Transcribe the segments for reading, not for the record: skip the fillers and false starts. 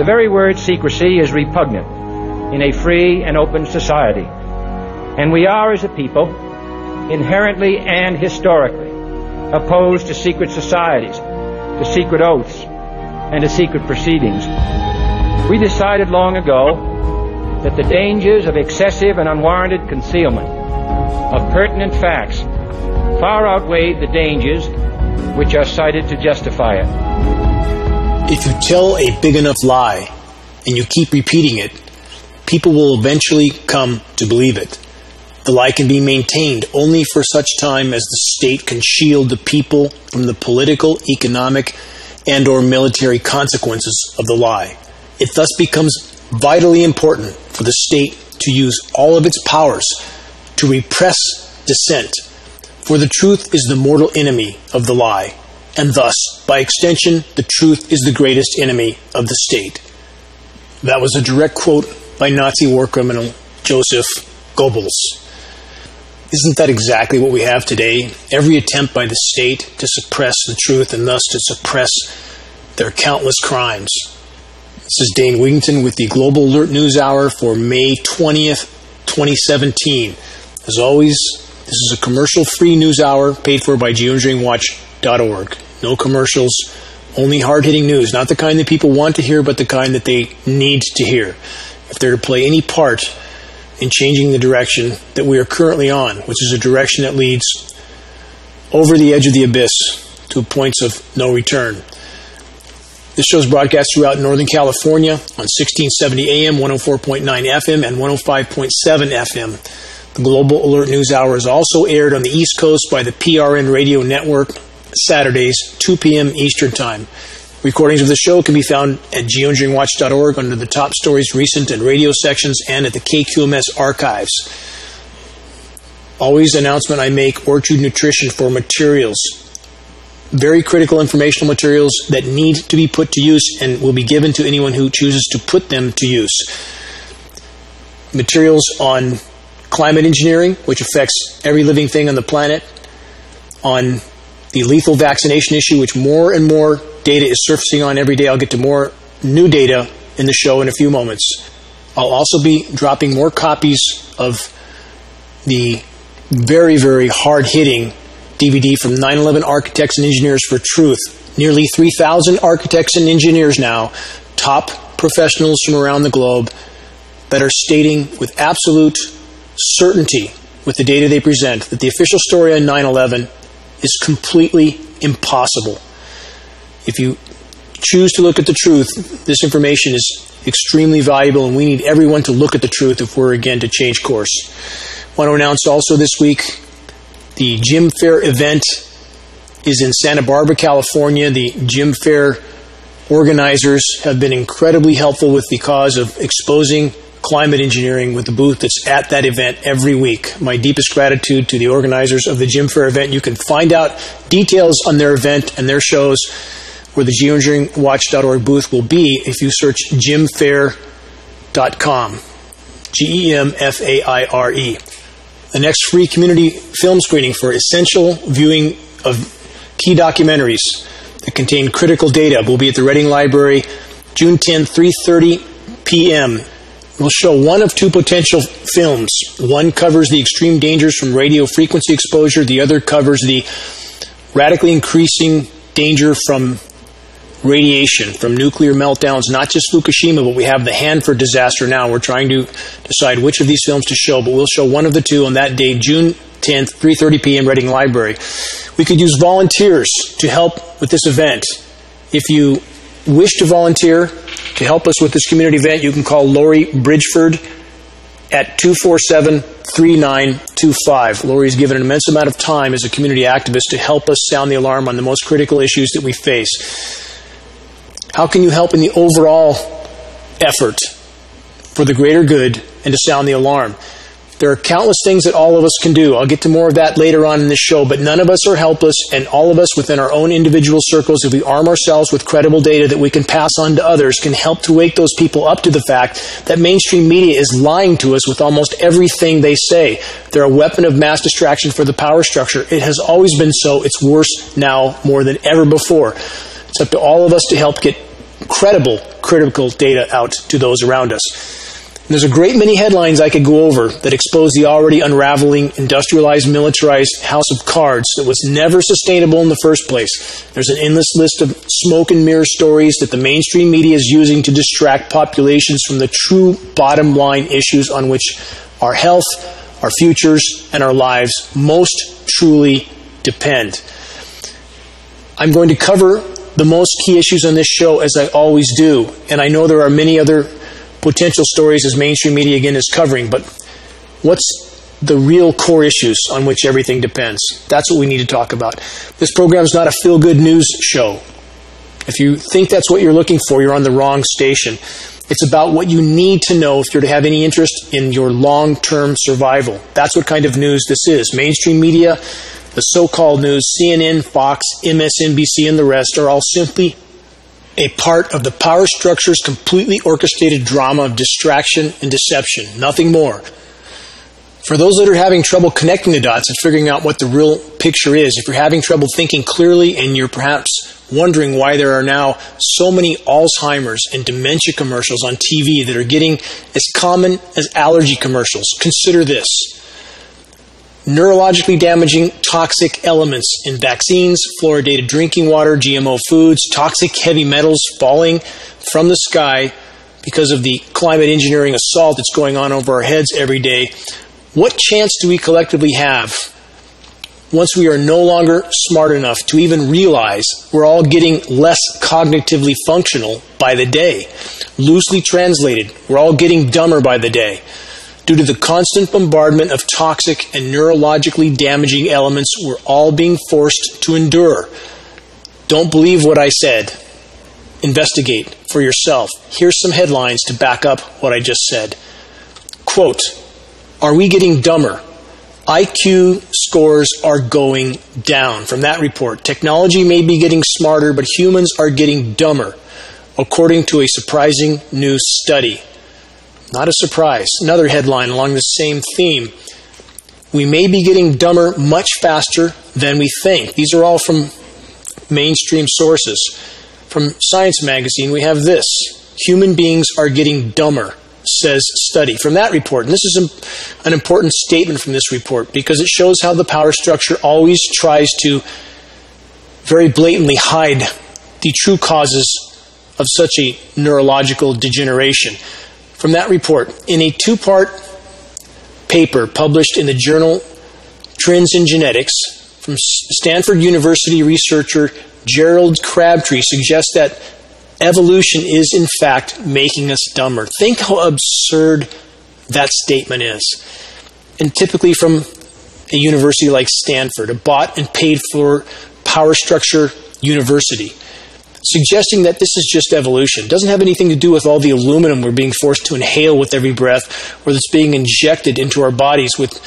The very word secrecy is repugnant in a free and open society. And we are, as a people, inherently and historically opposed to secret societies, to secret oaths, and to secret proceedings. We decided long ago that the dangers of excessive and unwarranted concealment of pertinent facts far outweighed the dangers which are cited to justify it. If you tell a big enough lie and you keep repeating it, people will eventually come to believe it. The lie can be maintained only for such time as the state can shield the people from the political, economic, and/or military consequences of the lie. It thus becomes vitally important for the state to use all of its powers to repress dissent, for the truth is the mortal enemy of the lie, and thus, by extension, the truth is the greatest enemy of the state. That was a direct quote by Nazi war criminal Joseph Goebbels. Isn't that exactly what we have today? Every attempt by the state to suppress the truth and thus to suppress their countless crimes. This is Dane Wigington with the Global Alert News Hour for May 20th, 2017. As always, this is a commercial-free news hour paid for by GeoEngineeringWatch.org. No commercials, only hard-hitting news. Not the kind that people want to hear, but the kind that they need to hear. If they're to play any part in changing the direction that we are currently on, which is a direction that leads over the edge of the abyss to points of no return. This show is broadcast throughout Northern California on 1670 AM, 104.9 FM, and 105.7 FM. The Global Alert News Hour is also aired on the East Coast by the PRN Radio Network, Saturdays, 2 p.m. Eastern Time. Recordings of the show can be found at GeoEngineeringWatch.org under the Top Stories, Recent, and Radio sections, and at the KQMS archives. Always announcement I make, Orchard Nutrition for materials. Very critical informational materials that need to be put to use and will be given to anyone who chooses to put them to use. Materials on climate engineering, which affects every living thing on the planet, on the lethal vaccination issue, which more and more data is surfacing on every day. I'll get to more new data in the show in a few moments. I'll also be dropping more copies of the very, very hard-hitting DVD from 9/11 Architects and Engineers for Truth. Nearly 3,000 architects and engineers now, top professionals from around the globe, that are stating with absolute certainty, with the data they present, that the official story on 9/11 is completely impossible. If you choose to look at the truth, this information is extremely valuable, and we need everyone to look at the truth if we're again to change course. I want to announce also this week the Gym Fair event is in Santa Barbara, California. The Gym Fair organizers have been incredibly helpful with the cause of exposing climate engineering with the booth that's at that event every week. My deepest gratitude to the organizers of the Gym Fair event. You can find out details on their event and their shows where the GeoEngineeringWatch.org booth will be if you search gymfair.com. GEMFAIRE. The next free community film screening for essential viewing of key documentaries that contain critical data will be at the Reading Library June 10, 3:30 p.m. We'll show one of two potential films. One covers the extreme dangers from radio frequency exposure. The other covers the radically increasing danger from radiation, from nuclear meltdowns, not just Fukushima, but we have the Hanford disaster now. We're trying to decide which of these films to show, but we'll show one of the two on that day, June 10th, 3:30 p.m., Reading Library. We could use volunteers to help with this event. If you wish to volunteer to help us with this community event, you can call Lori Bridgeford at 247-3925. Lori's given an immense amount of time as a community activist to help us sound the alarm on the most critical issues that we face. How can you help in the overall effort for the greater good and to sound the alarm? There are countless things that all of us can do. I'll get to more of that later on in this show, but none of us are helpless, and all of us within our own individual circles, if we arm ourselves with credible data that we can pass on to others, can help to wake those people up to the fact that mainstream media is lying to us with almost everything they say. They're a weapon of mass distraction for the power structure. It has always been so. It's worse now more than ever before. It's up to all of us to help get credible critical data out to those around us. And there's a great many headlines I could go over that expose the already unraveling, industrialized, militarized house of cards that was never sustainable in the first place. There's an endless list of smoke and mirror stories that the mainstream media is using to distract populations from the true bottom line issues on which our health, our futures, and our lives most truly depend. I'm going to cover the most key issues on this show, as I always do, and I know there are many other potential stories as mainstream media again is covering, but what's the real core issues on which everything depends? That's what we need to talk about. This program is not a feel-good news show. If you think that's what you're looking for, you're on the wrong station. It's about what you need to know if you're to have any interest in your long-term survival. That's what kind of news this is. Mainstream media, the so-called news, CNN, Fox, MSNBC, and the rest are all simply a part of the power structure's completely orchestrated drama of distraction and deception. Nothing more. For those that are having trouble connecting the dots and figuring out what the real picture is, if you're having trouble thinking clearly and you're perhaps wondering why there are now so many Alzheimer's and dementia commercials on TV that are getting as common as allergy commercials, consider this. Neurologically damaging toxic elements in vaccines, fluoridated drinking water, GMO foods, toxic heavy metals falling from the sky because of the climate engineering assault that's going on over our heads every day. What chance do we collectively have once we are no longer smart enough to even realize we're all getting less cognitively functional by the day? Loosely translated, we're all getting dumber by the day, due to the constant bombardment of toxic and neurologically damaging elements we're all being forced to endure. Don't believe what I said. Investigate for yourself. Here's some headlines to back up what I just said. Quote, are we getting dumber? IQ scores are going down. From that report, technology may be getting smarter, but humans are getting dumber, according to a surprising new study. Not a surprise. Another headline along the same theme. We may be getting dumber much faster than we think. These are all from mainstream sources. From Science Magazine, we have this. Human beings are getting dumber, says study. From that report, and this is an important statement from this report because it shows how the power structure always tries to very blatantly hide the true causes of such a neurological degeneration. From that report, in a two-part paper published in the journal Trends in Genetics, from Stanford University researcher Gerald Crabtree suggests that evolution is in fact making us dumber. Think how absurd that statement is. And typically from a university like Stanford, a bought and paid for power structure university, suggesting that this is just evolution. It doesn't have anything to do with all the aluminum we're being forced to inhale with every breath, or that's being injected into our bodies with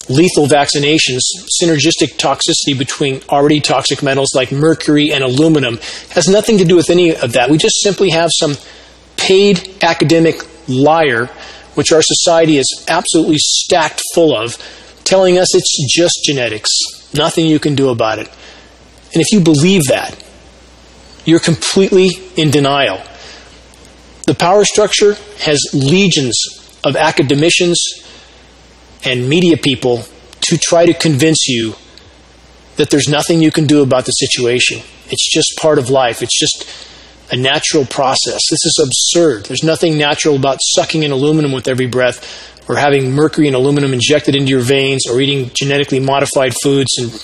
lethal vaccinations. Synergistic toxicity between already toxic metals like mercury and aluminum has nothing to do with any of that. We just simply have some paid academic liar, which our society is absolutely stacked full of, telling us it's just genetics. Nothing you can do about it. And if you believe that, you're completely in denial. The power structure has legions of academicians and media people to try to convince you that there's nothing you can do about the situation. It's just part of life. It's just a natural process. This is absurd. There's nothing natural about sucking in aluminum with every breath, or having mercury and aluminum injected into your veins, or eating genetically modified foods and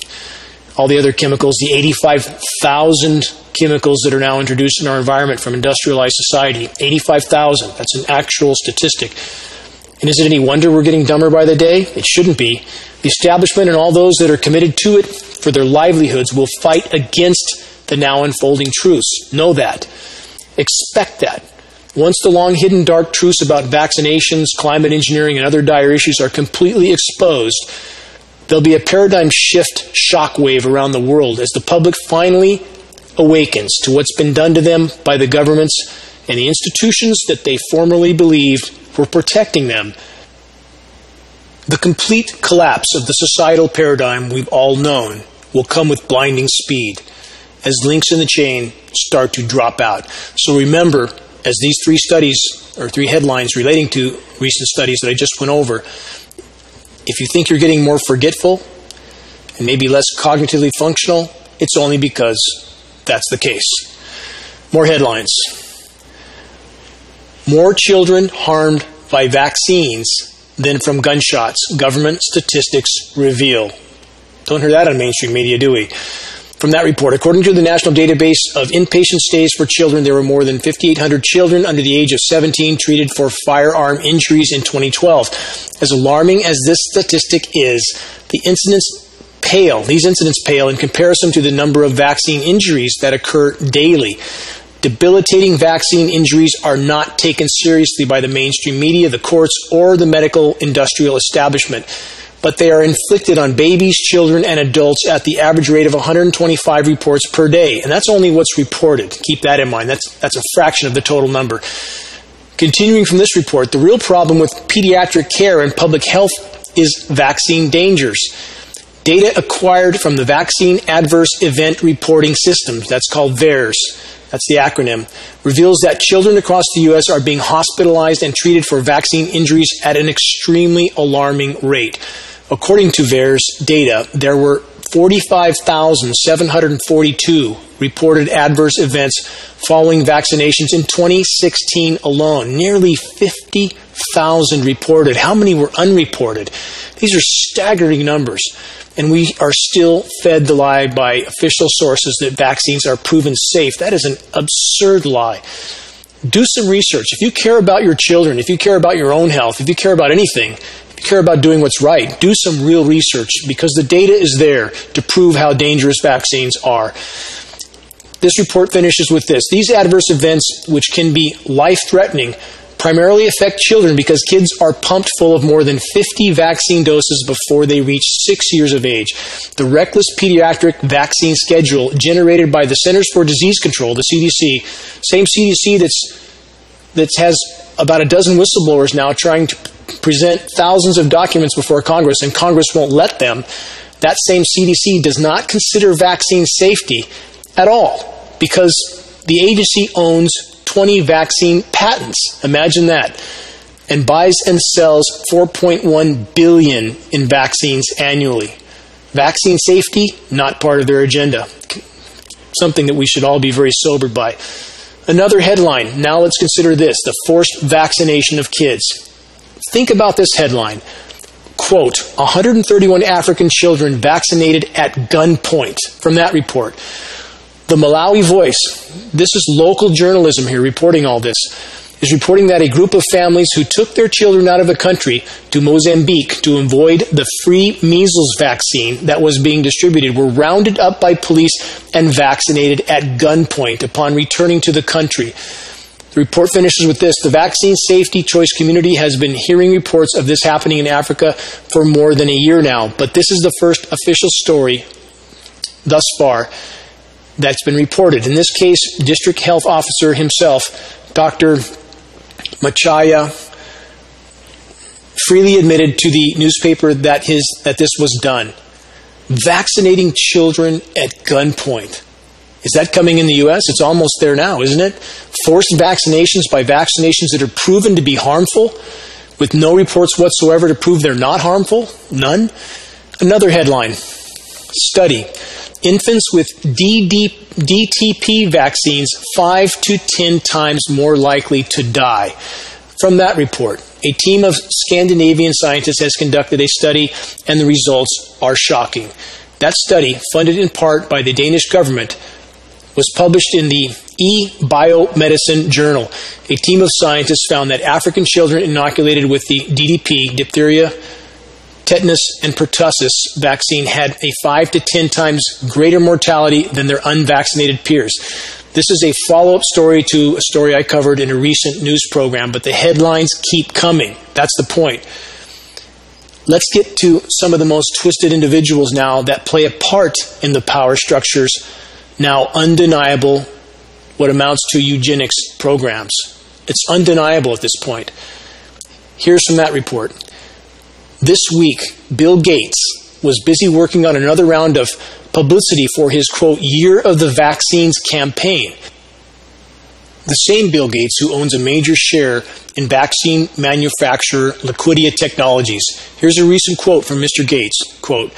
all the other chemicals, the 85,000 chemicals that are now introduced in our environment from industrialized society. 85,000. That's an actual statistic. And is it any wonder we're getting dumber by the day? It shouldn't be. The establishment and all those that are committed to it for their livelihoods will fight against the now unfolding truths. Know that. Expect that. Once the long-hidden dark truths about vaccinations, climate engineering, and other dire issues are completely exposed, there'll be a paradigm shift shockwave around the world as the public finally awakens to what's been done to them by the governments and the institutions that they formerly believed were protecting them. The complete collapse of the societal paradigm we've all known will come with blinding speed. as links in the chain start to drop out. So remember, as these three studies, or three headlines relating to recent studies that I just went over, if you think you're getting more forgetful and maybe less cognitively functional, it's only because that's the case. More headlines. More children harmed by vaccines than from gunshots, government statistics reveal. Don't hear that on mainstream media, do we? From that report, according to the National Database of Inpatient Stays for Children, there were more than 5,800 children under the age of 17 treated for firearm injuries in 2012. As alarming as this statistic is, these incidents pale in comparison to the number of vaccine injuries that occur daily. Debilitating vaccine injuries are not taken seriously by the mainstream media, the courts, or the medical industrial establishment, but they are inflicted on babies, children, and adults at the average rate of 125 reports per day. And that's only what's reported. Keep that in mind. That's a fraction of the total number. Continuing from this report, the real problem with pediatric care and public health is vaccine dangers. Data acquired from the Vaccine Adverse Event Reporting Systems, that's called VAERS, that's the acronym, reveals that children across the U.S. are being hospitalized and treated for vaccine injuries at an extremely alarming rate. According to VAERS data, there were 45,742 reported adverse events following vaccinations in 2016 alone. Nearly 50,000 reported. How many were unreported? These are staggering numbers. And we are still fed the lie by official sources that vaccines are proven safe. That is an absurd lie. Do some research. If you care about your children, if you care about your own health, if you care about anything, if you care about doing what's right, do some real research, because the data is there to prove how dangerous vaccines are. This report finishes with this. These adverse events, which can be life-threatening, primarily affect children because kids are pumped full of more than 50 vaccine doses before they reach 6 years of age. The reckless pediatric vaccine schedule generated by the Centers for Disease Control, the CDC, same CDC that has about a dozen whistleblowers now trying to present thousands of documents before Congress, and Congress won't let them. That same CDC does not consider vaccine safety at all because the agency owns 20 vaccine patents. Imagine that. And buys and sells $4.1 billion in vaccines annually. Vaccine safety, not part of their agenda. Something that we should all be very sobered by. Another headline. Now let's consider this: the forced vaccination of kids. Think about this headline. Quote, 131 African children vaccinated at gunpoint. From that report. The Malawi Voice, this is local journalism here reporting all this, is reporting that a group of families who took their children out of the country to Mozambique to avoid the free measles vaccine that was being distributed were rounded up by police and vaccinated at gunpoint upon returning to the country. The report finishes with this: the vaccine safety choice community has been hearing reports of this happening in Africa for more than a year now, but this is the first official story thus far that's been reported. In this case, District Health Officer himself, Dr. Machaya, freely admitted to the newspaper that this was done. Vaccinating children at gunpoint. Is that coming in the U.S.? It's almost there now, isn't it? Forced vaccinations by vaccinations that are proven to be harmful, with no reports whatsoever to prove they're not harmful? None? Another headline. Study. Infants with DTP vaccines 5 to 10 times more likely to die. From that report, a team of Scandinavian scientists has conducted a study, and the results are shocking. That study, funded in part by the Danish government, was published in the e-Biomedicine Journal. A team of scientists found that African children inoculated with the DTP, diphtheria, tetanus, and pertussis vaccine had a 5 to 10 times greater mortality than their unvaccinated peers. This is a follow-up story to a story I covered in a recent news program, but the headlines keep coming. That's the point. Let's get to some of the most twisted individuals now that play a part in the power structures, now undeniable, what amounts to eugenics programs. It's undeniable at this point. Here's from that report. This week, Bill Gates was busy working on another round of publicity for his, quote, Year of the Vaccines campaign. The same Bill Gates who owns a major share in vaccine manufacturer Liquidia Technologies. Here's a recent quote from Mr. Gates, quote,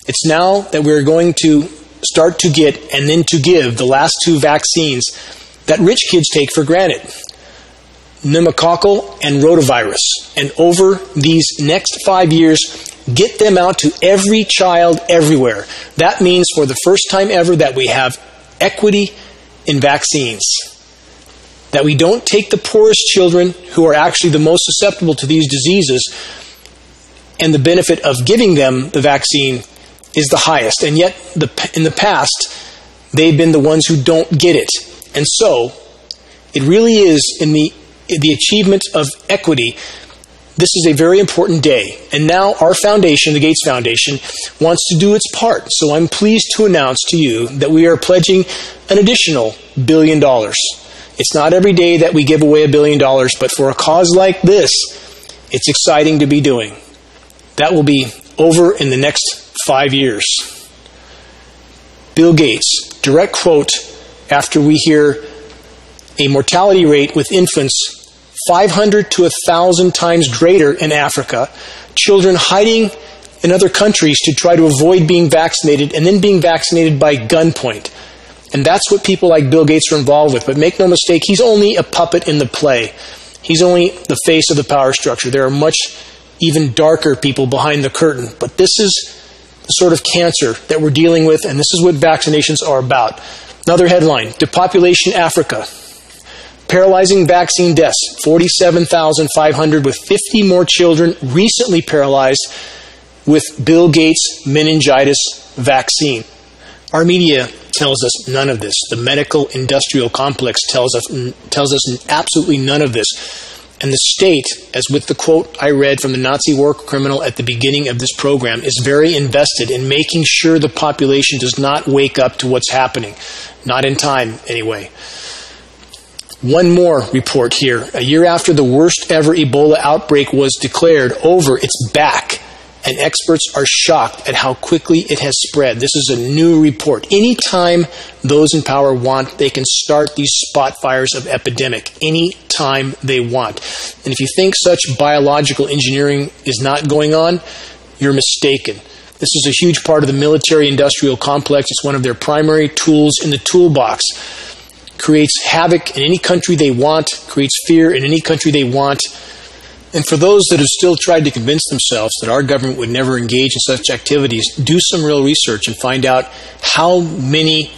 "It's now that we're going to start to get and then to give the last two vaccines that rich kids take for granted, pneumococcal and rotavirus. And over these next 5 years, get them out to every child everywhere. That means for the first time ever that we have equity in vaccines. That we don't take the poorest children who are actually the most susceptible to these diseases, and the benefit of giving them the vaccine is the highest. And yet, in the past, they've been the ones who don't get it. And so, it really is in the achievement of equity. This is a very important day. And now our foundation, the Gates Foundation, wants to do its part. So I'm pleased to announce to you that we are pledging an additional $1 billion. It's not every day that we give away $1 billion, but for a cause like this, it's exciting to be doing. That will be over in the next 5 years. Bill Gates, direct quote after we hear a mortality rate with infants 500 to 1,000 times greater in Africa, children hiding in other countries to try to avoid being vaccinated and then being vaccinated by gunpoint. And that's what people like Bill Gates are involved with. But make no mistake, he's only a puppet in the play. He's only the face of the power structure. There are much even darker people behind the curtain. But this is the sort of cancer that we're dealing with, and this is what vaccinations are about. Another headline, Depopulation Africa. Paralyzing vaccine deaths, 47,500, with 50 more children recently paralyzed with Bill Gates' meningitis vaccine. Our media tells us none of this. The medical industrial complex tells us absolutely none of this. And the state, as with the quote I read from the Nazi war criminal at the beginning of this program, is very invested in making sure the population does not wake up to what's happening. Not in time, anyway. One more report here. A year after the worst ever Ebola outbreak was declared over, it's back. And experts are shocked at how quickly it has spread. This is a new report. Anytime those in power want, they can start these spot fires of epidemic. Anytime they want. And if you think such biological engineering is not going on, you're mistaken. This is a huge part of the military-industrial complex. It's one of their primary tools in the toolbox. Creates havoc in any country they want, creates fear in any country they want. And for those that have still tried to convince themselves that our government would never engage in such activities, do some real research and find out how many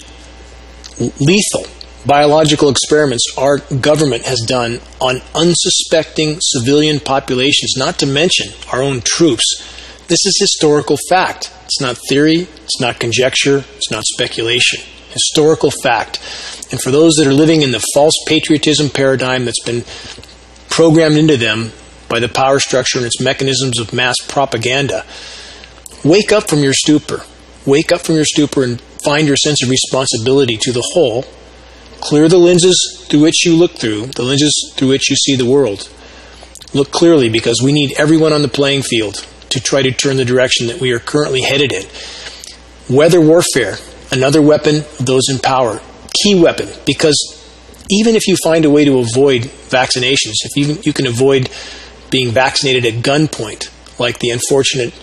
lethal biological experiments our government has done on unsuspecting civilian populations, not to mention our own troops. This is historical fact. It's not theory, it's not conjecture, it's not speculation. Historical fact. And for those that are living in the false patriotism paradigm that's been programmed into them by the power structure and its mechanisms of mass propaganda, wake up from your stupor. Wake up from your stupor and find your sense of responsibility to the whole. Clear the lenses through which you look through, the lenses through which you see the world. Look clearly, because we need everyone on the playing field to try to turn the direction that we are currently headed in. Weather warfare, another weapon of those in power. Key weapon, because even if you find a way to avoid vaccinations, if you can avoid being vaccinated at gunpoint, like the unfortunate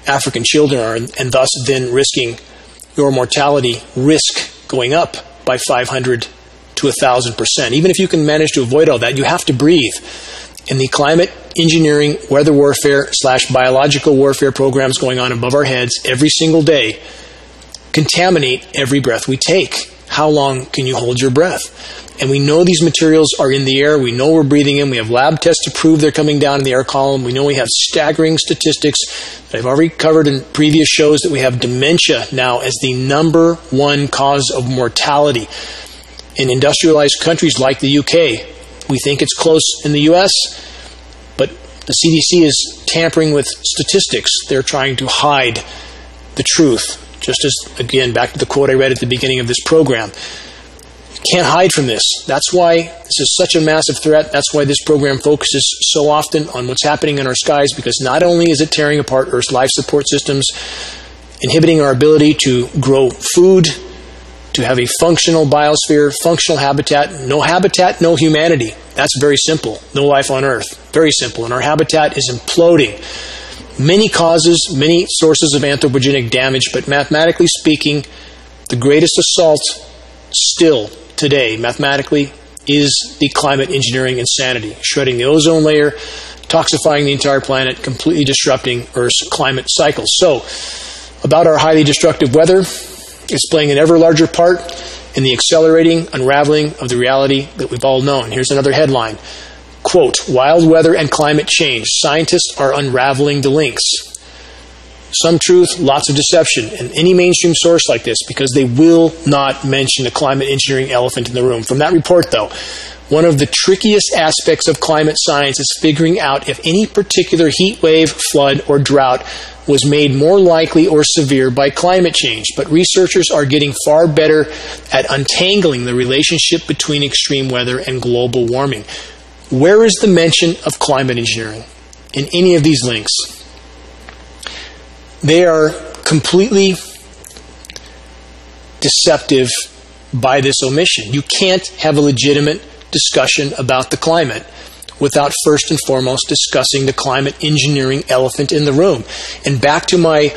African children are, and thus then risking your mortality risk going up by 500 to 1,000%. Even if you can manage to avoid all that, you have to breathe. And the climate engineering, weather warfare / biological warfare programs going on above our heads every single day contaminate every breath we take. How long can you hold your breath? And we know these materials are in the air. We know we're breathing in. We have lab tests to prove they're coming down in the air column. We know we have staggering statistics that I've already covered in previous shows, that we have dementia now as the number one cause of mortality in industrialized countries like the UK. We think it's close in the US, but the CDC is tampering with statistics. They're trying to hide the truth. Just as, again, back to the quote I read at the beginning of this program. Can't hide from this. That's why this is such a massive threat. That's why this program focuses so often on what's happening in our skies, because not only is it tearing apart Earth's life support systems, inhibiting our ability to grow food, to have a functional biosphere, functional habitat. No habitat, no humanity. That's very simple. No life on Earth. Very simple. And our habitat is imploding. Many causes, many sources of anthropogenic damage, but mathematically speaking, the greatest assault still today, mathematically, is the climate engineering insanity. Shredding the ozone layer, toxifying the entire planet, completely disrupting Earth's climate cycle. So, about our highly destructive weather, it's playing an ever larger part in the accelerating unraveling of the reality that we've all known. Here's another headline. Quote, wild weather and climate change. Scientists are unraveling the links. Some truth, lots of deception in any mainstream source like this, because they will not mention the climate engineering elephant in the room. From that report, though, one of the trickiest aspects of climate science is figuring out if any particular heat wave, flood, or drought was made more likely or severe by climate change. But researchers are getting far better at untangling the relationship between extreme weather and global warming. Where is the mention of climate engineering in any of these links? They are completely deceptive by this omission. You can't have a legitimate discussion about the climate without first and foremost discussing the climate engineering elephant in the room. And back to my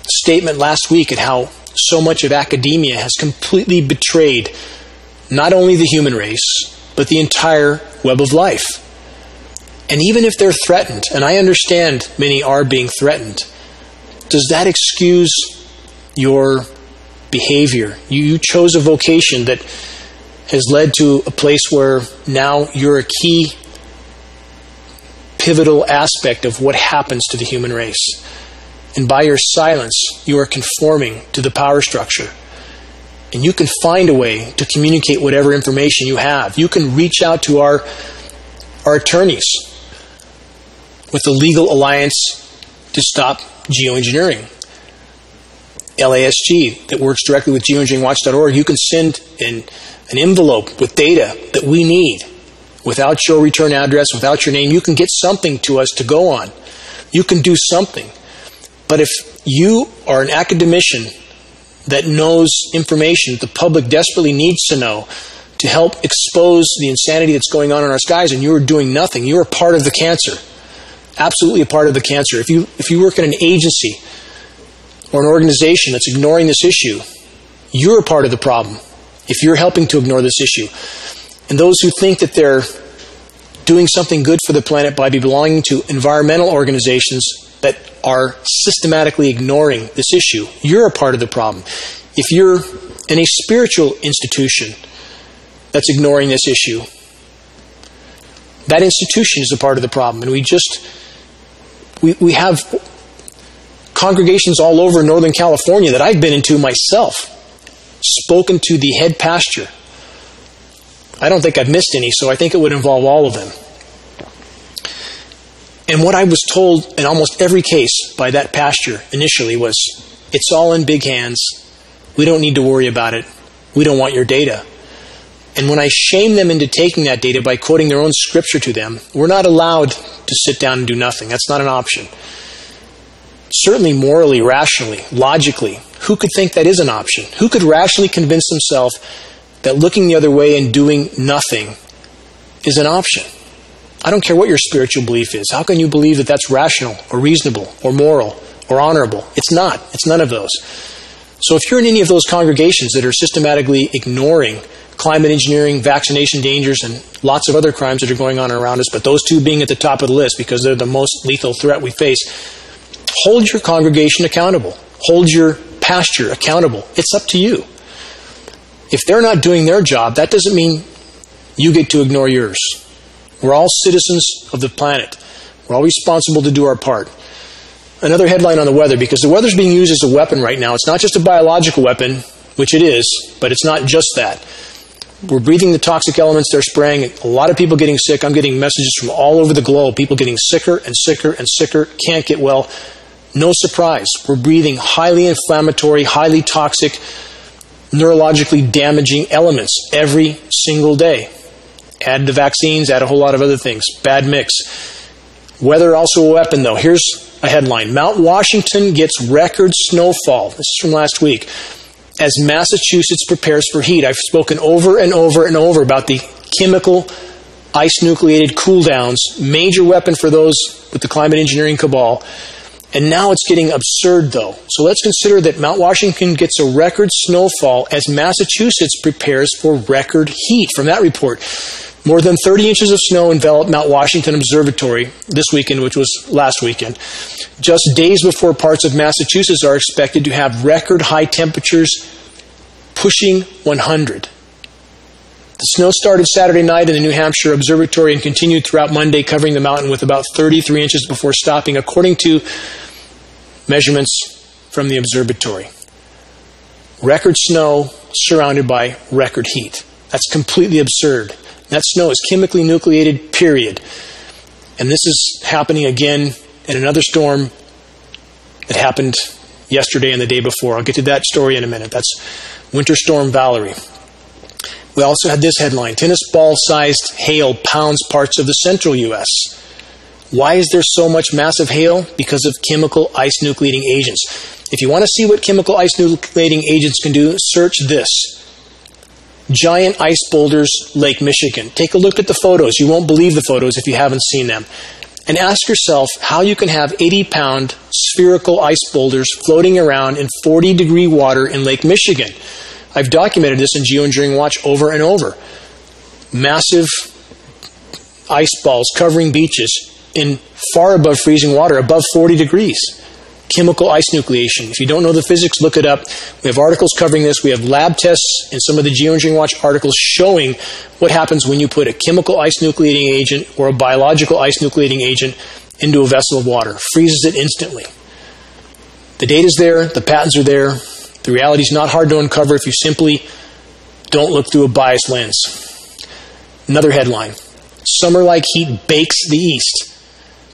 statement last week at how so much of academia has completely betrayed not only the human race, but the entire web of life. And even if they're threatened, and I understand many are being threatened, does that excuse your behavior? You chose a vocation that has led to a place where now you're a key, pivotal aspect of what happens to the human race. And by your silence, you are conforming to the power structure. And you can find a way to communicate whatever information you have. You can reach out to our attorneys with the Legal Alliance to Stop GeoEngineering, LASG, that works directly with geoengineeringwatch.org. You can send an envelope with data that we need without your return address, without your name. You can get something to us to go on. You can do something. But if you are an academician that knows information that the public desperately needs to know to help expose the insanity that's going on in our skies, and you are doing nothing, you are part of the cancer. Absolutely a part of the cancer. If you work in an agency or an organization that's ignoring this issue, you're a part of the problem if you're helping to ignore this issue. And those who think that they're doing something good for the planet by belonging to environmental organizations that are systematically ignoring this issue, you're a part of the problem. If you're in a spiritual institution that's ignoring this issue, that institution is a part of the problem. And we have congregations all over Northern California that I've been into myself, spoken to the head pastor. I don't think I've missed any, so I think it would involve all of them. And what I was told in almost every case by that pastor initially was, it's all in big hands. We don't need to worry about it. We don't want your data. And when I shame them into taking that data by quoting their own scripture to them, we're not allowed to sit down and do nothing. That's not an option. Certainly morally, rationally, logically, who could think that is an option? Who could rationally convince themselves that looking the other way and doing nothing is an option? I don't care what your spiritual belief is. How can you believe that that's rational or reasonable or moral or honorable? It's not. It's none of those. So if you're in any of those congregations that are systematically ignoring climate engineering, vaccination dangers, and lots of other crimes that are going on around us, but those two being at the top of the list because they're the most lethal threat we face, hold your congregation accountable. Hold your pastor accountable. It's up to you. If they're not doing their job, that doesn't mean you get to ignore yours. We're all citizens of the planet. We're all responsible to do our part. Another headline on the weather, because the weather's being used as a weapon right now. It's not just a biological weapon, which it is, but it's not just that. We're breathing the toxic elements they're spraying. A lot of people getting sick. I'm getting messages from all over the globe. People getting sicker and sicker and sicker, can't get well. No surprise. We're breathing highly inflammatory, highly toxic, neurologically damaging elements every single day. Add the vaccines, add a whole lot of other things. Bad mix. Weather also a weapon, though. Here's a headline. Mount Washington gets record snowfall. This is from last week. As Massachusetts prepares for heat. I've spoken over and over and over about the chemical ice-nucleated cooldowns, major weapon for those with the climate engineering cabal. And now it's getting absurd, though. So let's consider that Mount Washington gets a record snowfall as Massachusetts prepares for record heat. From that report, more than 30 inches of snow enveloped Mount Washington Observatory this weekend, which was last weekend, just days before parts of Massachusetts are expected to have record high temperatures pushing 100. The snow started Saturday night in the New Hampshire Observatory and continued throughout Monday, covering the mountain with about 33 inches before stopping, according to measurements from the observatory. Record snow surrounded by record heat. That's completely absurd. That snow is chemically nucleated, period. And this is happening again in another storm that happened yesterday and the day before. I'll get to that story in a minute. That's Winter Storm Valerie. We also had this headline, tennis ball-sized hail pounds parts of the central U.S. Why is there so much massive hail? Because of chemical ice-nucleating agents. If you want to see what chemical ice-nucleating agents can do, search this. Giant ice boulders, Lake Michigan. Take a look at the photos. You won't believe the photos if you haven't seen them. And ask yourself how you can have 80-pound spherical ice boulders floating around in 40-degree water in Lake Michigan. I've documented this in GeoEngineering Watch over and over. Massive ice balls covering beaches in far above freezing water, above 40 degrees. Chemical ice nucleation. If you don't know the physics, look it up. We have articles covering this. We have lab tests in some of the GeoEngineering Watch articles showing what happens when you put a chemical ice nucleating agent or a biological ice nucleating agent into a vessel of water. Freezes it instantly. The data's there. The patents are there. The reality is not hard to uncover if you simply don't look through a biased lens. Another headline. Summer-like heat bakes the East.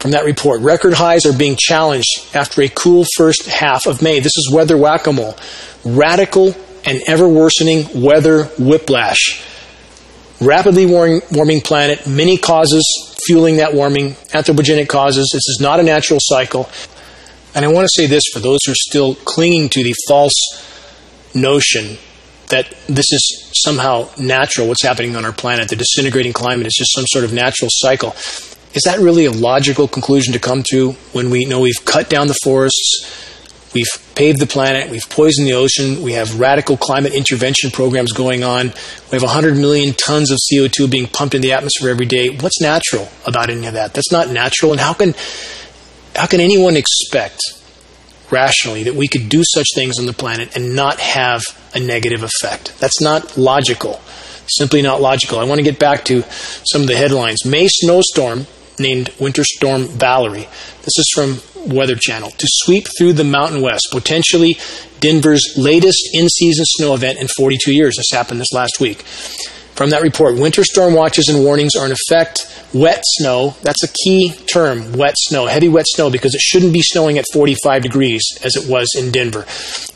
From that report, record highs are being challenged after a cool first half of May. This is weather whack-a-mole. Radical and ever-worsening weather whiplash. Rapidly warming planet, many causes fueling that warming, anthropogenic causes. This is not a natural cycle. And I want to say this for those who are still clinging to the false notion that this is somehow natural, what's happening on our planet, the disintegrating climate is just some sort of natural cycle. Is that really a logical conclusion to come to when we know we've cut down the forests, we've paved the planet, we've poisoned the ocean, we have radical climate intervention programs going on, we have 100 million tons of CO2 being pumped in the atmosphere every day? What's natural about any of that? That's not natural. And how can anyone expect rationally that we could do such things on the planet and not have a negative effect? That's not logical. Simply not logical. I want to get back to some of the headlines. May snowstorm named Winter Storm Valerie. This is from Weather Channel. To sweep through the Mountain West, potentially Denver's latest in-season snow event in 42 years. This happened this last week. From that report, winter storm watches and warnings are in effect. Wet snow, that's a key term, wet snow, heavy wet snow, because it shouldn't be snowing at 45 degrees as it was in Denver.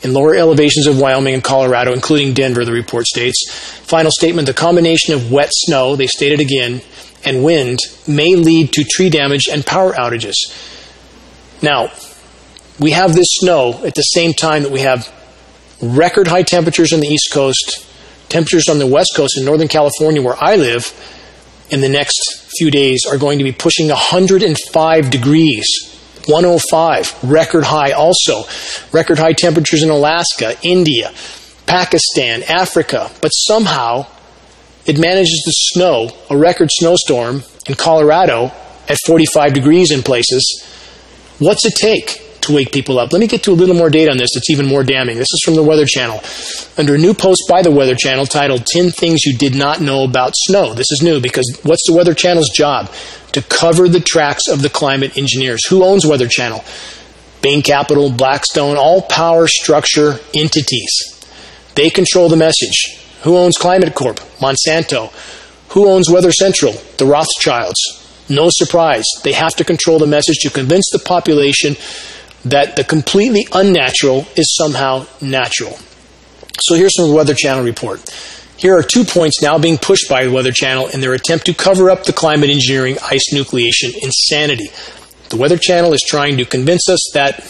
In lower elevations of Wyoming and Colorado, including Denver, the report states. Final statement, the combination of wet snow, they stated again, and wind may lead to tree damage and power outages. Now, we have this snow at the same time that we have record high temperatures on the East Coast, temperatures on the West Coast in Northern California, where I live, in the next few days are going to be pushing 105 degrees. 105, record high also. Record high temperatures in Alaska, India, Pakistan, Africa. But somehow it manages to snow, a record snowstorm in Colorado at 45 degrees in places. What's it take to wake people up? Let me get to a little more data on this that's even more damning. This is from the Weather Channel. Under a new post by the Weather Channel titled 10 Things You Did Not Know About Snow. This is new because what's the Weather Channel's job? To cover the tracks of the climate engineers. Who owns Weather Channel? Bain Capital, Blackstone, all power structure entities. They control the message. Who owns Climate Corp? Monsanto. Who owns Weather Central? The Rothschilds. No surprise. They have to control the message to convince the population that the completely unnatural is somehow natural. So here's from the Weather Channel report. Here are 2 points now being pushed by the Weather Channel in their attempt to cover up the climate engineering ice nucleation insanity. The Weather Channel is trying to convince us that,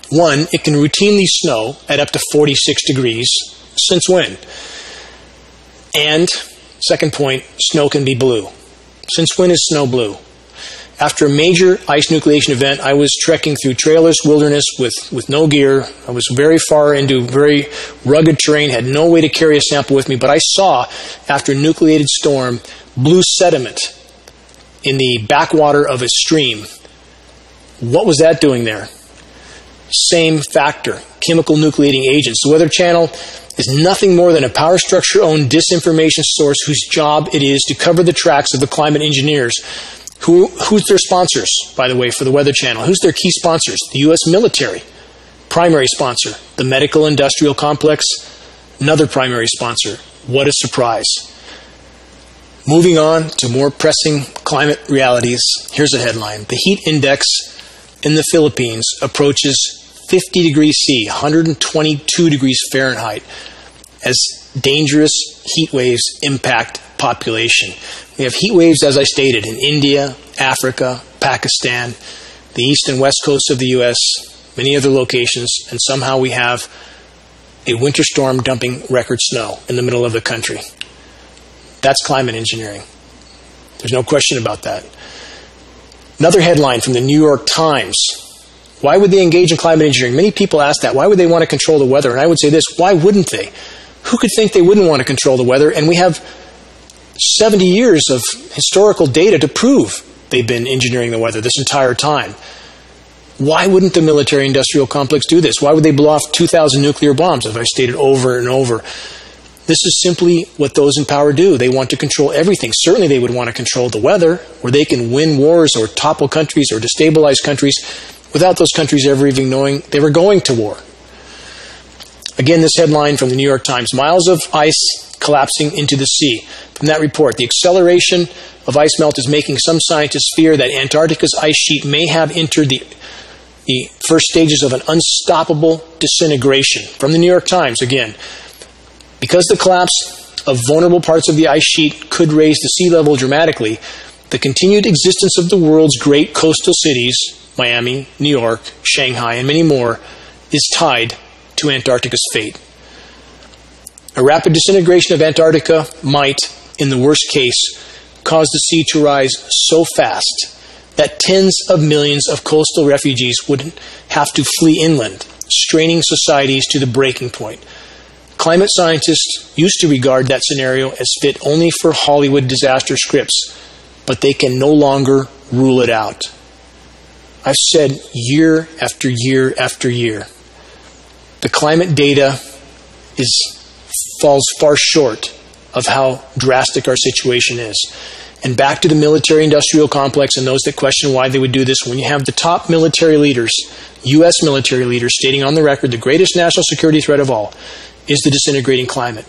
one, it can routinely snow at up to 46 degrees. Since when? And, second point, snow can be blue. Since when is snow blue? After a major ice nucleation event, I was trekking through traillers wilderness with no gear. I was very far into very rugged terrain, had no way to carry a sample with me, but I saw, after a nucleated storm, blue sediment in the backwater of a stream. What was that doing there? Same factor, chemical nucleating agents. The Weather Channel is nothing more than a power structure-owned disinformation source whose job it is to cover the tracks of the climate engineers. Who's their sponsors, by the way, for the Weather Channel? Who's their key sponsors? The U.S. military, primary sponsor. The medical industrial complex, another primary sponsor. What a surprise. Moving on to more pressing climate realities, here's a headline. The heat index in the Philippines approaches 50 degrees C, 122 degrees Fahrenheit, as dangerous heat waves impact population. We have heat waves, as I stated, in India, Africa, Pakistan, the east and west coasts of the U.S., many other locations, and somehow we have a winter storm dumping record snow in the middle of the country. That's climate engineering. There's no question about that. Another headline from the New York Times. Why would they engage in climate engineering? Many people ask that. Why would they want to control the weather? And I would say this, why wouldn't they? Who could think they wouldn't want to control the weather? And we have 70 years of historical data to prove they've been engineering the weather this entire time. Why wouldn't the military-industrial complex do this? Why would they blow off 2,000 nuclear bombs, as I've stated over and over? This is simply what those in power do. They want to control everything. Certainly they would want to control the weather, where they can win wars or topple countries or destabilize countries without those countries ever even knowing they were going to war. Again, this headline from the New York Times, miles of ice collapsing into the sea. From that report, the acceleration of ice melt is making some scientists fear that Antarctica's ice sheet may have entered the first stages of an unstoppable disintegration. From the New York Times, again, because the collapse of vulnerable parts of the ice sheet could raise the sea level dramatically, the continued existence of the world's great coastal cities, Miami, New York, Shanghai, and many more, is tied to Antarctica's fate. A rapid disintegration of Antarctica might, in the worst case, cause the sea to rise so fast that tens of millions of coastal refugees would have to flee inland, straining societies to the breaking point. Climate scientists used to regard that scenario as fit only for Hollywood disaster scripts, but they can no longer rule it out. I've said year after year after year, the climate data falls far short of how drastic our situation is. And back to the military-industrial complex and those that question why they would do this, when you have the top military leaders, U.S. military leaders, stating on the record the greatest national security threat of all is the disintegrating climate.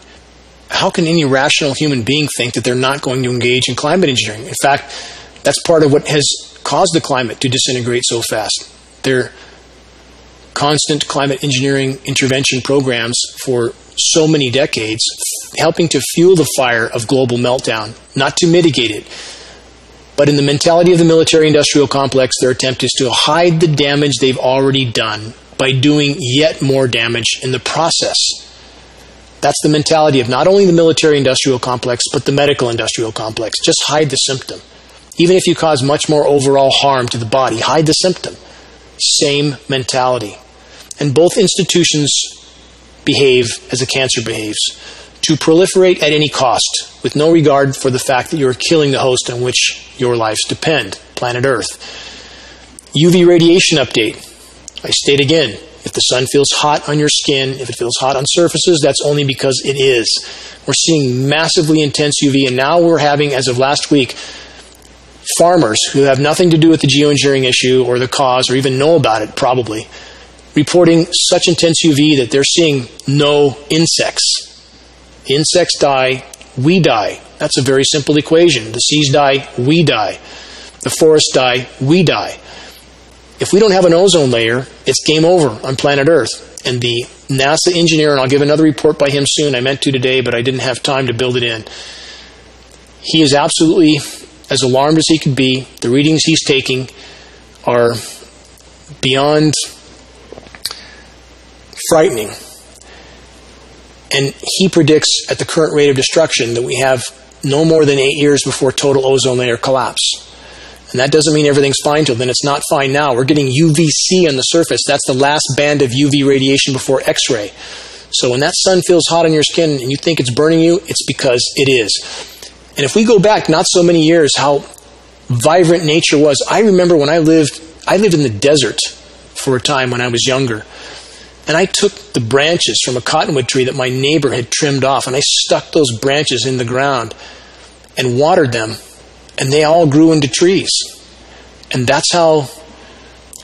How can any rational human being think that they're not going to engage in climate engineering? In fact, that's part of what has caused the climate to disintegrate so fast. Their constant climate engineering intervention programs for so many decades, helping to fuel the fire of global meltdown, not to mitigate it. But in the mentality of the military-industrial complex, their attempt is to hide the damage they've already done by doing yet more damage in the process. That's the mentality of not only the military-industrial complex, but the medical-industrial complex. Just hide the symptom. Even if you cause much more overall harm to the body, hide the symptom. Same mentality. And both institutions behave as a cancer behaves, to proliferate at any cost, with no regard for the fact that you are killing the host on which your lives depend, planet Earth. UV radiation update. I state again, if the sun feels hot on your skin, if it feels hot on surfaces, that's only because it is. We're seeing massively intense UV, and now we're having, as of last week, farmers who have nothing to do with the geoengineering issue or the cause or even know about it probably, reporting such intense UV that they're seeing no insects. Insects die, we die. That's a very simple equation. The seas die, we die. The forests die, we die. If we don't have an ozone layer, it's game over on planet Earth. And the NASA engineer, and I'll give another report by him soon, I meant to today, but I didn't have time to build it in. He is absolutely as alarmed as he could be. The readings he's taking are beyond frightening. And he predicts at the current rate of destruction that we have no more than 8 years before total ozone layer collapse. And that doesn't mean everything's fine till then. It's not fine now. We're getting UVC on the surface. That's the last band of UV radiation before X-ray. So when that sun feels hot on your skin and you think it's burning you, it's because it is. And if we go back not so many years, how vibrant nature was. I remember when I lived in the desert for a time when I was younger. And I took the branches from a cottonwood tree that my neighbor had trimmed off, and I stuck those branches in the ground and watered them, and they all grew into trees. And that's how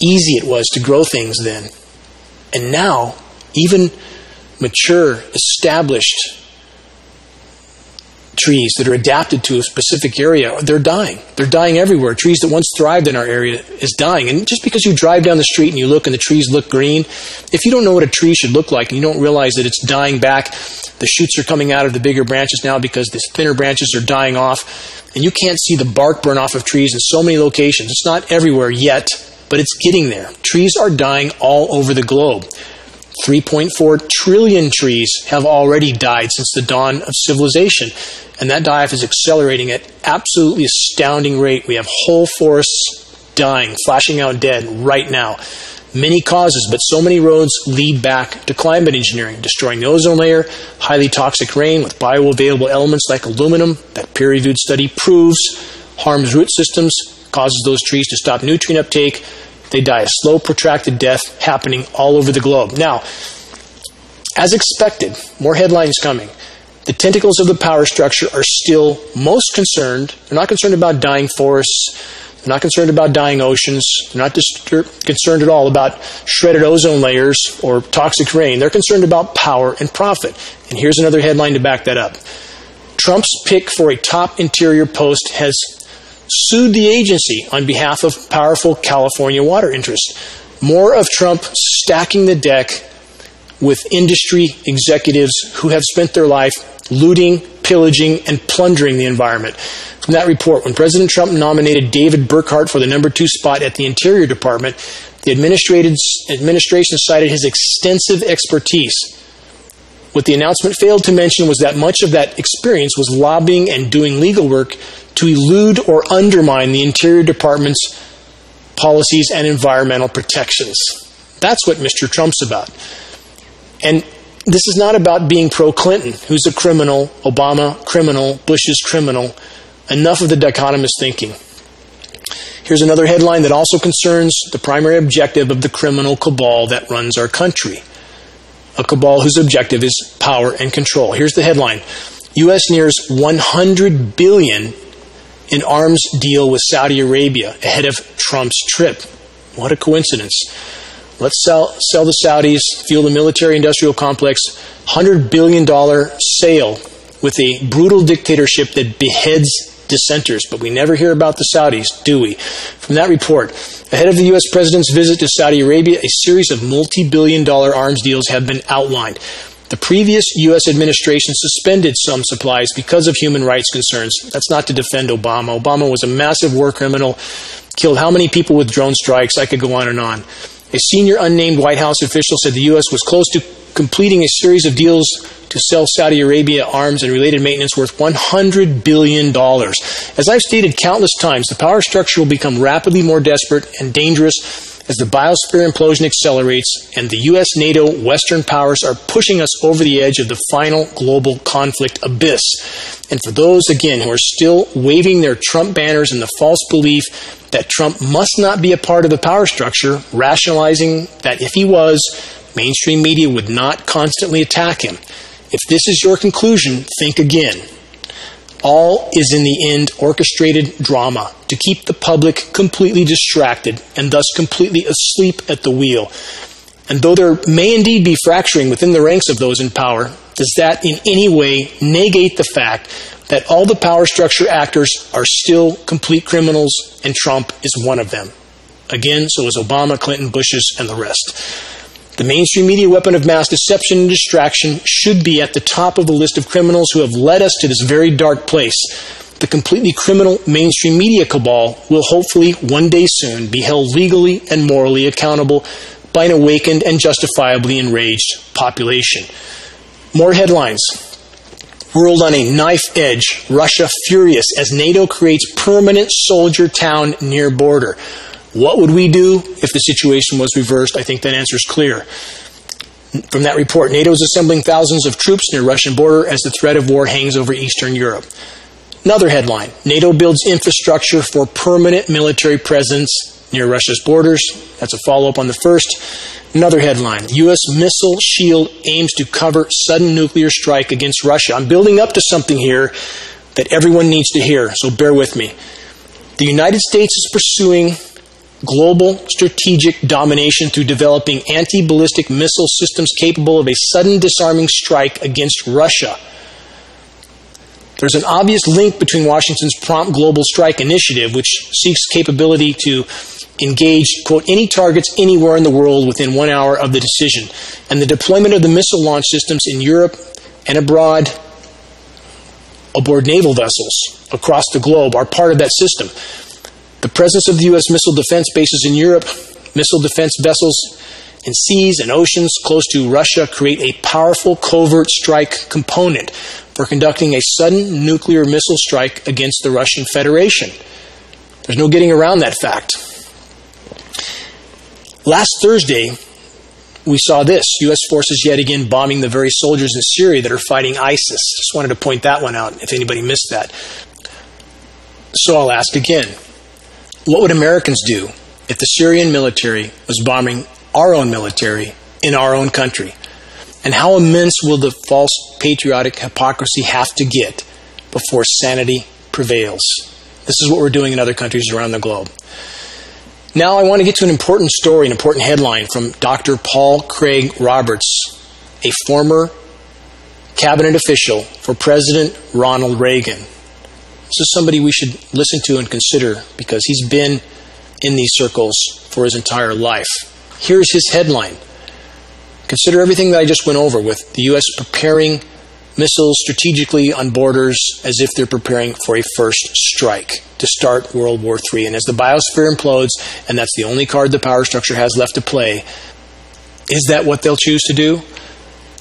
easy it was to grow things then. And now, even mature, established trees that are adapted to a specific area, they're dying. They're dying everywhere. Trees that once thrived in our area is dying. And just because you drive down the street and you look and the trees look green, if you don't know what a tree should look like and you don't realize that it's dying back, the shoots are coming out of the bigger branches now because the thinner branches are dying off, and you can't see the bark burn off of trees in so many locations. It's not everywhere yet, but it's getting there. Trees are dying all over the globe. 3.4 trillion trees have already died since the dawn of civilization. And that die-off is accelerating at absolutely astounding rate. We have whole forests dying, flashing out dead right now. Many causes, but so many roads lead back to climate engineering, destroying the ozone layer, highly toxic rain with bioavailable elements like aluminum that peer-reviewed study proves harms root systems, causes those trees to stop nutrient uptake. They die a slow, protracted death happening all over the globe. Now, as expected, more headlines coming. The tentacles of the power structure are still most concerned. They're not concerned about dying forests. They're not concerned about dying oceans. They're not concerned at all about shredded ozone layers or toxic rain. They're concerned about power and profit. And here's another headline to back that up. Trump's pick for a top interior post has sued the agency on behalf of powerful California water interests. More of Trump stacking the deck with industry executives who have spent their life looting, pillaging, and plundering the environment. From that report, when President Trump nominated David Burkhart for the number 2 spot at the Interior Department, the administration cited his extensive expertise. What the announcement failed to mention was that much of that experience was lobbying and doing legal work to elude or undermine the Interior Department's policies and environmental protections. That's what Mr. Trump's about. And this is not about being pro-Clinton, who's a criminal, Obama criminal, Bush is criminal. Enough of the dichotomous thinking. Here's another headline that also concerns the primary objective of the criminal cabal that runs our country. A cabal whose objective is power and control. Here's the headline. U.S. nears $100 billion in arms deal with Saudi Arabia ahead of Trump's trip. What a coincidence. Let's sell the Saudis, fuel the military-industrial complex, $100 billion sale with a brutal dictatorship that beheads dissenters. But we never hear about the Saudis, do we? From that report, ahead of the U.S. President's visit to Saudi Arabia, a series of multi-billion-dollar arms deals have been outlined. The previous U.S. administration suspended some supplies because of human rights concerns. That's not to defend Obama. Obama was a massive war criminal, killed how many people with drone strikes? I could go on and on. A senior unnamed White House official said the U.S. was close to completing a series of deals to sell Saudi Arabia arms and related maintenance worth $100 billion. As I've stated countless times, the power structure will become rapidly more desperate and dangerous as the biosphere implosion accelerates and the U.S., NATO, Western powers are pushing us over the edge of the final global conflict abyss. And for those, again, who are still waving their Trump banners in the false belief that Trump must not be a part of the power structure, rationalizing that if he was, mainstream media would not constantly attack him. If this is your conclusion, think again. All is in the end orchestrated drama to keep the public completely distracted and thus completely asleep at the wheel. And though there may indeed be fracturing within the ranks of those in power, does that in any way negate the fact that all the power structure actors are still complete criminals and Trump is one of them? Again, so is Obama, Clinton, Bush's, and the rest. The mainstream media weapon of mass deception and distraction should be at the top of the list of criminals who have led us to this very dark place. the completely criminal mainstream media cabal will hopefully one day soon be held legally and morally accountable by an awakened and justifiably enraged population. More headlines. World on a knife edge. Russia furious as NATO creates permanent soldier town near border. What would we do if the situation was reversed? I think that answer is clear. From that report, NATO is assembling thousands of troops near Russian border as the threat of war hangs over Eastern Europe. Another headline, NATO builds infrastructure for permanent military presence near Russia's borders. That's a follow-up on the first. Another headline, U.S. missile shield aims to cover sudden nuclear strike against Russia. I'm building up to something here that everyone needs to hear, so bear with me. The United States is pursuing global strategic domination through developing anti-ballistic missile systems capable of a sudden disarming strike against Russia. There's an obvious link between Washington's prompt global strike initiative, which seeks capability to engage, quote, any targets anywhere in the world within 1 hour of the decision, and the deployment of the missile launch systems in Europe and abroad aboard naval vessels across the globe are part of that system. The presence of the U.S. missile defense bases in Europe, missile defense vessels in seas and oceans close to Russia create a powerful covert strike component for conducting a sudden nuclear missile strike against the Russian Federation. There's no getting around that fact. Last Thursday, we saw this. U.S. forces yet again bombing the very soldiers in Syria that are fighting ISIS. Just wanted to point that one out if anybody missed that. So I'll ask again. What would Americans do if the Syrian military was bombing our own military in our own country? And how immense will the false patriotic hypocrisy have to get before sanity prevails? This is what we're doing in other countries around the globe. Now I want to get to an important story, an important headline from Dr. Paul Craig Roberts, a former cabinet official for President Ronald Reagan. This is somebody we should listen to and consider because he's been in these circles for his entire life. Here's his headline. Consider everything that I just went over with the U.S. preparing missiles strategically on borders as if they're preparing for a first strike to start World War III. And as the biosphere implodes, and that's the only card the power structure has left to play, is that what they'll choose to do?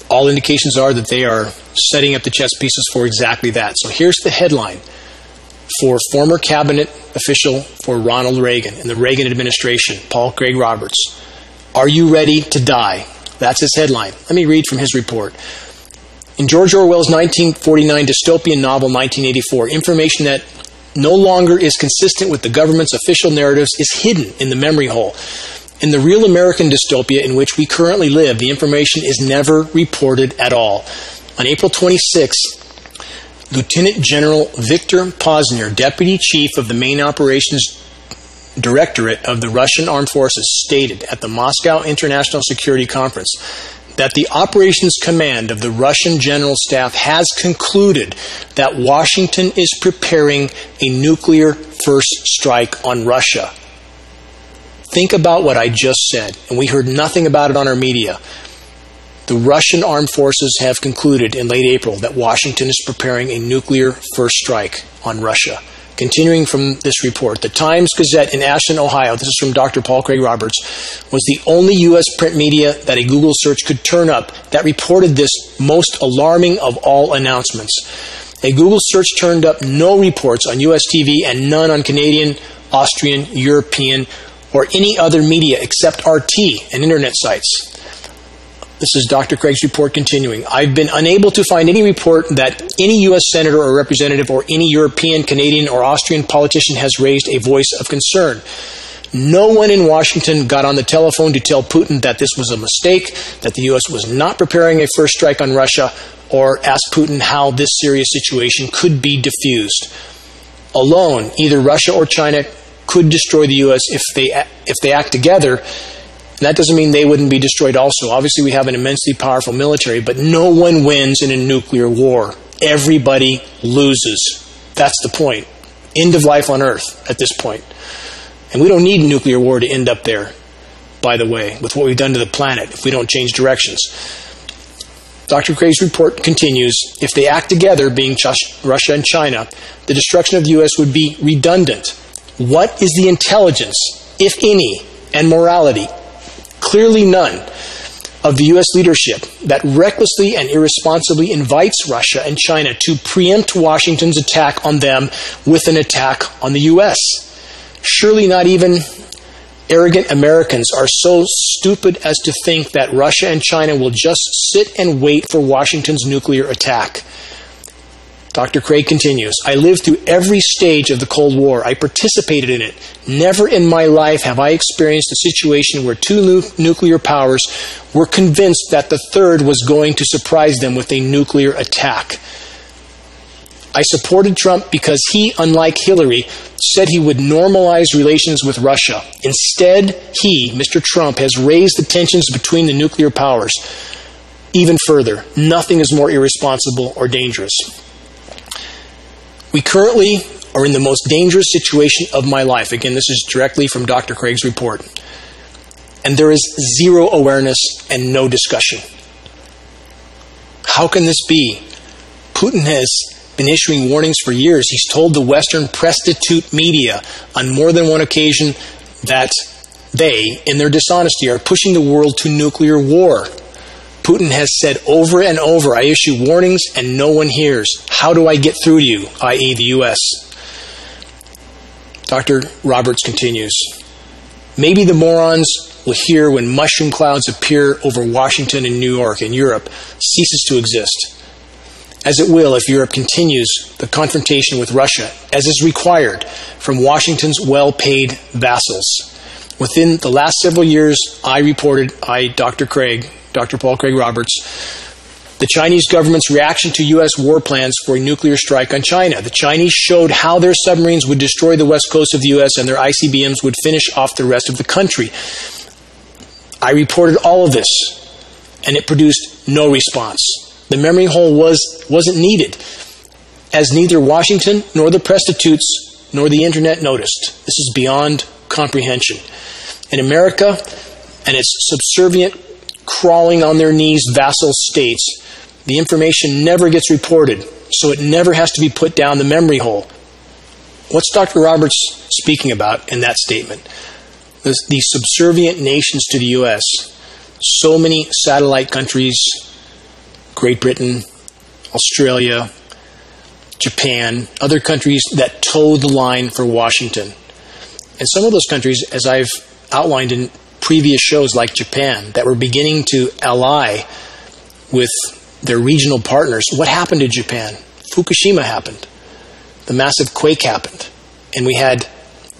All indications are that they are setting up the chess pieces for exactly that. So here's the headline for former cabinet official for Ronald Reagan in the Reagan administration, Paul Craig Roberts. Are you ready to die? That's his headline. Let me read from his report. In George Orwell's 1949 dystopian novel 1984, information that no longer is consistent with the government's official narratives is hidden in the memory hole. In the real American dystopia in which we currently live, the information is never reported at all. On April 26, Lieutenant General Victor Posner, Deputy Chief of the Main Operations Directorate of the Russian Armed Forces, stated at the Moscow International Security Conference that the operations command of the Russian General Staff has concluded that Washington is preparing a nuclear first strike on Russia. Think about what I just said, and we heard nothing about it on our media. The Russian armed forces have concluded in late April that Washington is preparing a nuclear first strike on Russia. Continuing from this report, the Times-Gazette in Ashland, Ohio, this is from Dr. Paul Craig Roberts, was the only U.S. print media that a Google search could turn up that reported this most alarming of all announcements. A Google search turned up no reports on U.S. TV and none on Canadian, Austrian, European, or any other media except RT and internet sites. This is Dr. Craig's report continuing. I've been unable to find any report that any U.S. senator or representative or any European, Canadian, or Austrian politician has raised a voice of concern. No one in Washington got on the telephone to tell Putin that this was a mistake, that the U.S. was not preparing a first strike on Russia, or ask Putin how this serious situation could be diffused. Alone, either Russia or China could destroy the U.S. if they act together. And that doesn't mean they wouldn't be destroyed also. Obviously, we have an immensely powerful military, but no one wins in a nuclear war. Everybody loses. That's the point. End of life on Earth at this point. And we don't need a nuclear war to end up there, by the way, with what we've done to the planet if we don't change directions. Dr. Craig's report continues, if they act together, being Russia and China, the destruction of the U.S. would be redundant. What is the intelligence, if any, and morality? Clearly none, of the U.S. leadership that recklessly and irresponsibly invites Russia and China to preempt Washington's attack on them with an attack on the U.S. Surely not even arrogant Americans are so stupid as to think that Russia and China will just sit and wait for Washington's nuclear attack. Dr. Craig continues, I lived through every stage of the Cold War. I participated in it. Never in my life have I experienced a situation where two nuclear powers were convinced that the third was going to surprise them with a nuclear attack. I supported Trump because he, unlike Hillary, said he would normalize relations with Russia. Instead, he, Mr. Trump, has raised the tensions between the nuclear powers even further. Nothing is more irresponsible or dangerous. We currently are in the most dangerous situation of my life. Again, this is directly from Dr. Craig's report. And there is zero awareness and no discussion. How can this be? Putin has been issuing warnings for years. He's told the Western prostitute media on more than one occasion that they, in their dishonesty, are pushing the world to nuclear war. Putin has said over and over, I issue warnings and no one hears. How do I get through to you, i.e. the U.S.? Dr. Roberts continues, maybe the morons will hear when mushroom clouds appear over Washington and New York and Europe ceases to exist. As it will if Europe continues the confrontation with Russia, as is required from Washington's well-paid vassals. Within the last several years, Dr. Paul Craig Roberts, the Chinese government's reaction to U.S. war plans for a nuclear strike on China. The Chinese showed how their submarines would destroy the west coast of the U.S. and their ICBMs would finish off the rest of the country. I reported all of this, and it produced no response. The memory hole wasn't needed, as neither Washington nor the prostitutes nor the internet noticed. This is beyond comprehension. In America and its subservient, crawling on their knees vassal states, the information never gets reported, so it never has to be put down the memory hole. What's Dr. Roberts speaking about in that statement? The subservient nations to the U.S., so many satellite countries, Great Britain, Australia, Japan, other countries that toe the line for Washington. And some of those countries, as I've outlined in previous shows like Japan, that were beginning to ally with their regional partners. What happened to Japan? Fukushima happened. The massive quake happened. And we had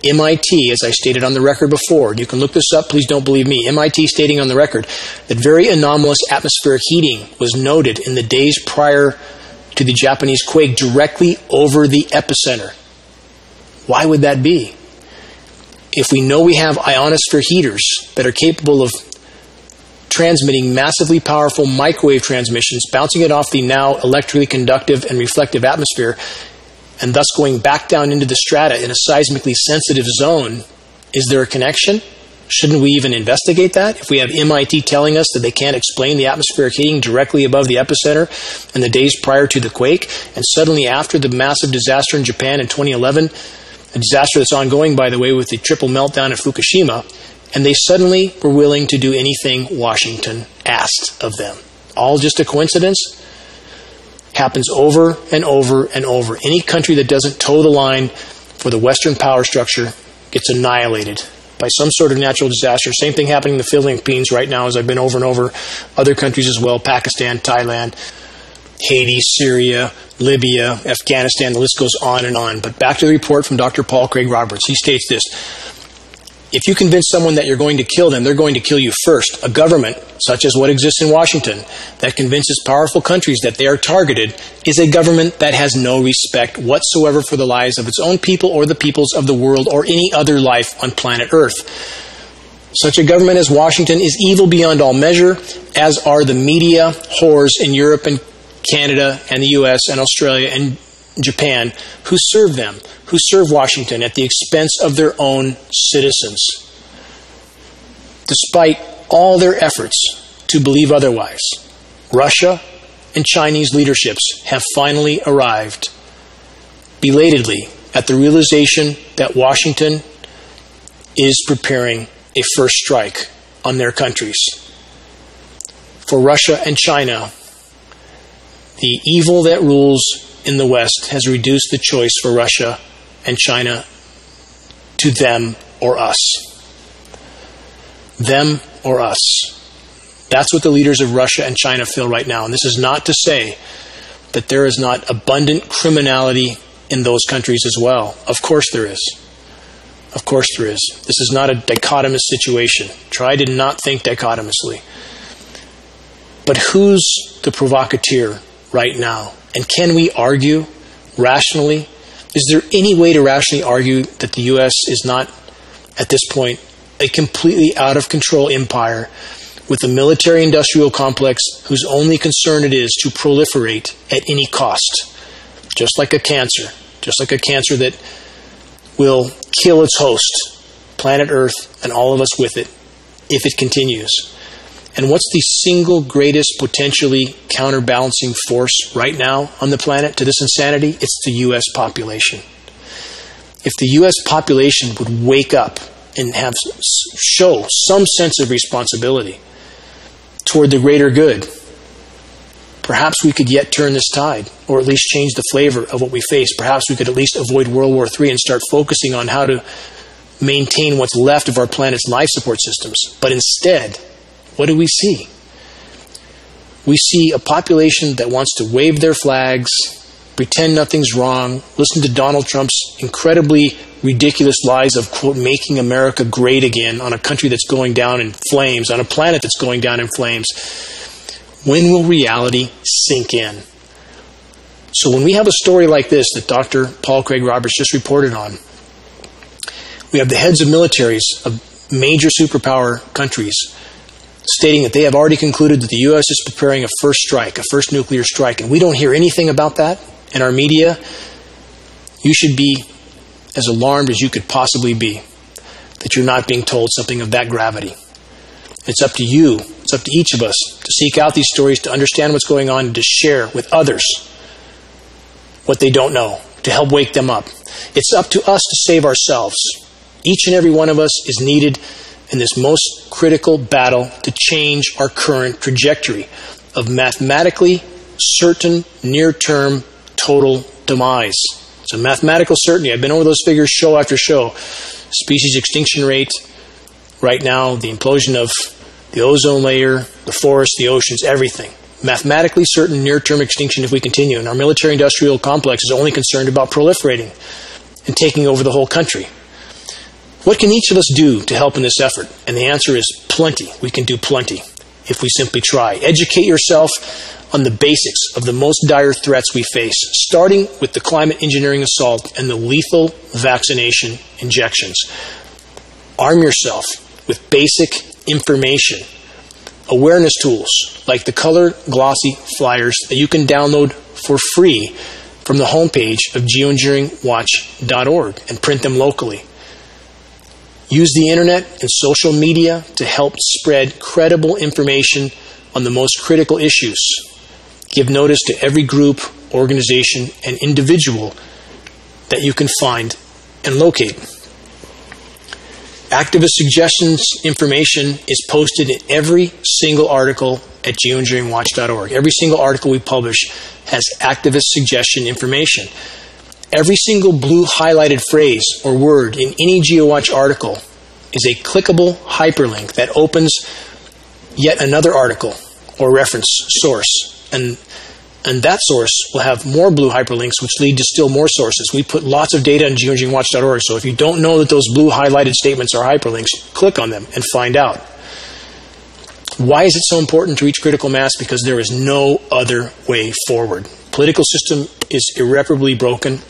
MIT, as I stated on the record before, you can look this up, please don't believe me, MIT stating on the record that very anomalous atmospheric heating was noted in the days prior to the Japanese quake directly over the epicenter. Why would that be? If we know we have ionosphere heaters that are capable of transmitting massively powerful microwave transmissions, bouncing it off the now electrically conductive and reflective atmosphere, and thus going back down into the strata in a seismically sensitive zone, is there a connection? Shouldn't we even investigate that? If we have MIT telling us that they can't explain the atmospheric heating directly above the epicenter in the days prior to the quake, and suddenly after the massive disaster in Japan in 2011, a disaster that's ongoing, by the way, with the triple meltdown at Fukushima, and they suddenly were willing to do anything Washington asked of them. All just a coincidence? Happens over and over and over. Any country that doesn't toe the line for the Western power structure gets annihilated by some sort of natural disaster. Same thing happening in the Philippines right now, as I've been over and over. Other countries as well, Pakistan, Thailand, Haiti, Syria, Libya, Afghanistan, the list goes on and on. But back to the report from Dr. Paul Craig Roberts. He states this: if you convince someone that you're going to kill them, they're going to kill you first. A government, such as what exists in Washington, that convinces powerful countries that they are targeted, is a government that has no respect whatsoever for the lives of its own people or the peoples of the world or any other life on planet Earth. Such a government as Washington is evil beyond all measure, as are the media whores in Europe and Canada and the U.S. and Australia and Japan who serve them, who serve Washington at the expense of their own citizens. Despite all their efforts to believe otherwise, Russia and Chinese leaderships have finally arrived, belatedly, at the realization that Washington is preparing a first strike on their countries. For Russia and China, the evil that rules in the West has reduced the choice for Russia and China to them or us. Them or us. That's what the leaders of Russia and China feel right now. And this is not to say that there is not abundant criminality in those countries as well. Of course there is. Of course there is. This is not a dichotomous situation. Try to not think dichotomously. But who's the provocateur right now? And can we argue rationally? Is there any way to rationally argue that the U.S. is not, at this point, a completely out-of-control empire with a military-industrial complex whose only concern it is to proliferate at any cost? Just like a cancer. Just like a cancer that will kill its host, planet Earth, and all of us with it, if it continues. And what's the single greatest potentially counterbalancing force right now on the planet to this insanity? It's the U.S. population. If the U.S. population would wake up and show some sense of responsibility toward the greater good, perhaps we could yet turn this tide, or at least change the flavor of what we face. Perhaps we could at least avoid World War III and start focusing on how to maintain what's left of our planet's life support systems. But instead, what do we see? We see a population that wants to wave their flags, pretend nothing's wrong, listen to Donald Trump's incredibly ridiculous lies of, quote, making America great again on a country that's going down in flames, on a planet that's going down in flames. When will reality sink in? So when we have a story like this that Dr. Paul Craig Roberts just reported on, we have the heads of militaries of major superpower countries stating that they have already concluded that the U.S. is preparing a first strike, a first nuclear strike, and we don't hear anything about that in our media. You should be as alarmed as you could possibly be that you're not being told something of that gravity. It's up to you, it's up to each of us to seek out these stories, to understand what's going on, and to share with others what they don't know, to help wake them up. It's up to us to save ourselves. Each and every one of us is needed in this most critical battle to change our current trajectory of mathematically certain near-term total demise. It's a mathematical certainty. I've been over those figures show after show. Species extinction rate, right now, the implosion of the ozone layer, the forests, the oceans, everything. Mathematically certain near-term extinction if we continue. And our military-industrial complex is only concerned about proliferating and taking over the whole country. What can each of us do to help in this effort? And the answer is plenty. We can do plenty if we simply try. Educate yourself on the basics of the most dire threats we face, starting with the climate engineering assault and the lethal vaccination injections. Arm yourself with basic information, awareness tools like the color glossy flyers that you can download for free from the homepage of GeoEngineeringWatch.org and print them locally. Use the internet and social media to help spread credible information on the most critical issues. Give notice to every group, organization, and individual that you can find and locate. Activist suggestions information is posted in every single article at GeoEngineeringWatch.org. Every single article we publish has activist suggestion information. Every single blue highlighted phrase or word in any GeoWatch article is a clickable hyperlink that opens yet another article or reference source. And that source will have more blue hyperlinks which lead to still more sources. We put lots of data on GeoEngineeringWatch.org, so if you don't know that those blue highlighted statements are hyperlinks, click on them and find out. Why is it so important to reach critical mass? Because there is no other way forward. Political system is irreparably broken.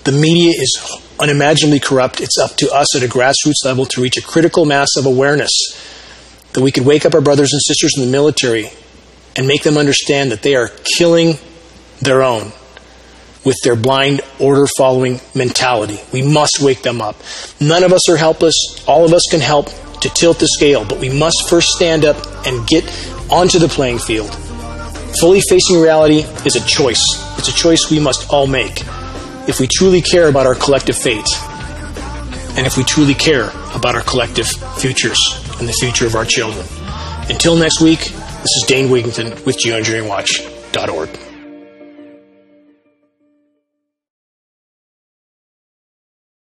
The media is unimaginably corrupt. It's up to us at a grassroots level to reach a critical mass of awareness that we could wake up our brothers and sisters in the military and make them understand that they are killing their own with their blind order-following mentality. We must wake them up. None of us are helpless. All of us can help to tilt the scale, but we must first stand up and get onto the playing field Fully facing reality is a choice. It's a choice we must all make if we truly care about our collective fate and if we truly care about our collective futures and the future of our children. Until next week, this is Dane Wigington with GeoEngineeringWatch.org.